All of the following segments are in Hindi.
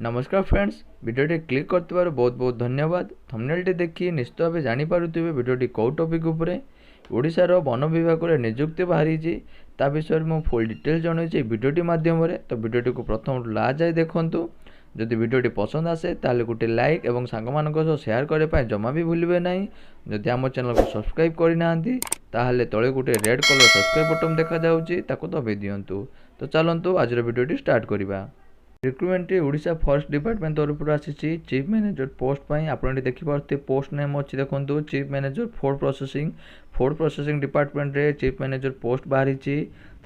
नमस्कार फ्रेंड्स, वीडियोटी क्लिक करथिबार बहुत बहुत धन्यवाद। थंबनेलटी देखि निश्चित भाव जानि पारुथिबे वीडियोटी को टॉपिक उपरे ओडिशार वन विभाग रे नियुक्ति बाहरी ता विषय में फुल डिटेल जणाइछि वीडियोटी माध्यम रे। तो वीडियोटी को प्रथम लास्ट जाए देखंतु। जदि वीडियोटी पसंद आसे ताले गोटे लाइक एवं सांग मानक सह शेयर करे पाए जमा भी भूलिबे नाही। जदि आम चैनल को सब्सक्राइब करि नाहंती ताहले तळे गोटे रेड कलर सब्सक्राइब बटन देखा जाउछि ताको दबे दियंतु। तो चलंतु आजर वीडियोटी स्टार्ट करिबा। रिक्रुटमेंट ओडिशा फॉरेस्ट डिपार्टमेंट तरफ आसी चीफ मैनेजर पोस्ट आपड़ी देखिए पोस्ट नेम अच्छी देखो chief manager food processing department रे चीफ मैनेजर पोस्ट बाहरी।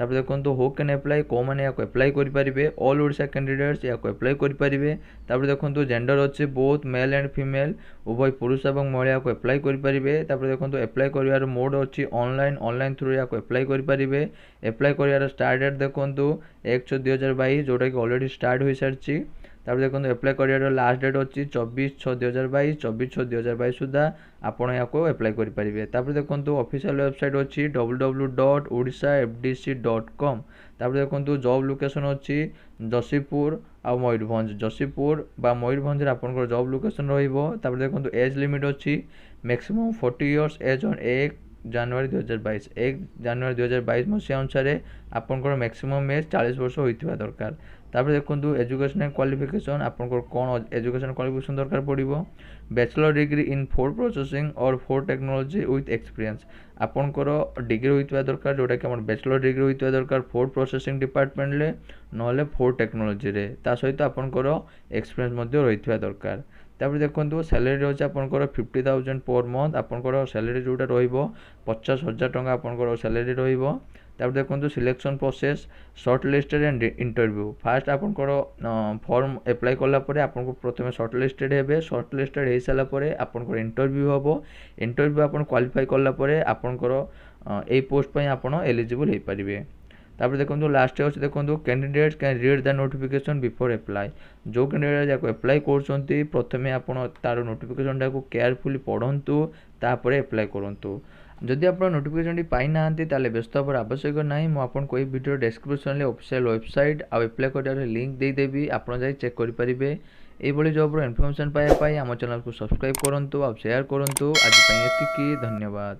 देखो हु कैन एप्लाई कौ मैंने एप्लाई करेंगे ऑल ओडिशा कैंडिडेट्स या एप्लाई करेंगे। देखो जेंडर अच्छे बोथ मेल एंड फीमेल उभय पुरुष और महिला को एप्लाई करेंगे। देखो एप्लाई कर मोड अच्छी ऑनलाइन थ्रू या एप्लाई करेंगे। एप्लाई कर स्टार्ट डेट देखो 1/6/2022 जोटा कि ऑलरेडी स्टार्ट हो सारी। देखो एप्लाई कर लास्ट डेट अच्छी 24/6/2022 24/6/2022 सुधा आपण या एप्लाई करेंगे। देखो ऑफिशियल वेबसाइट अच्छी www.odisafdc.com। देखो जॉब लोकेशन अच्छी जसीपुर आ मयूरभंज जसीपुर बा मयूरभंज आपंकर जॉब लोकेशन रही। देखो एज लिमिट अच्छी मैक्सिमम 40 इयर्स एज ऑन 1 जनवरी 2022 मसीहा अनुसार आपंकर मैक्सिमम एज 40 वर्ष होता दरकार। देखो एजुकेशनल क्वालिफिकेशन आपंकर कौन एजुकेशन क्वालिफिकेशन दरकार पड़ो bachelor degree in food processing और फूड टेक्नोलॉजी विथ एक्सपीरियंस आपंकर डिग्री होता दरकार जोटा कि बैचलर डिग्री होता दरकार फूड प्रोसेसिंग डिपार्टमेंट रे ना फूड टेक्नोलॉजी रे सहित आपंकर एक्सपीरियंस रही दरकार। देखो सैलरी अच्छे आपंकर 50,000 पर मंथ आपंकर सैलरी जोटा रो 50,000 टंका आपंकर सैलरी रो। देखो selection process short listed and interview fast आपंकर फॉर्म एप्लाई कलापर आपको प्रथम शॉर्ट लिस्टेड हे शॉर्ट लिस्टेड हो सारापर आपंकर इंटरव्यू हम इंटरव्यू आप क्वालिफाई कलापर आपंकर यही पोस्ट आप एलिजिबल हो पारे। देखो लास्ट अच्छे देखो candidates can read the notification before apply जो कैंडिडेट जाको एप्लाई कर प्रथम आप तार नोटिफिकेशन टाक केयरफुली पढ़ंतु तापर एप्लाई करूँ। जदि आप नोटिफिकेशन पाई ना व्यस्त हबार आवश्यक ना मुझे कोई वीडियो डिस्क्रिप्शन ऑफिशियल वेबसाइट आ एप्लाई कर लिंक देदेवी आप चेक करेंगे। ये जॉब इनफॉरमेशन पाइबापी आम चैनल को सब्सक्राइब करूँ आ शेयर करूँ। आज धन्यवाद।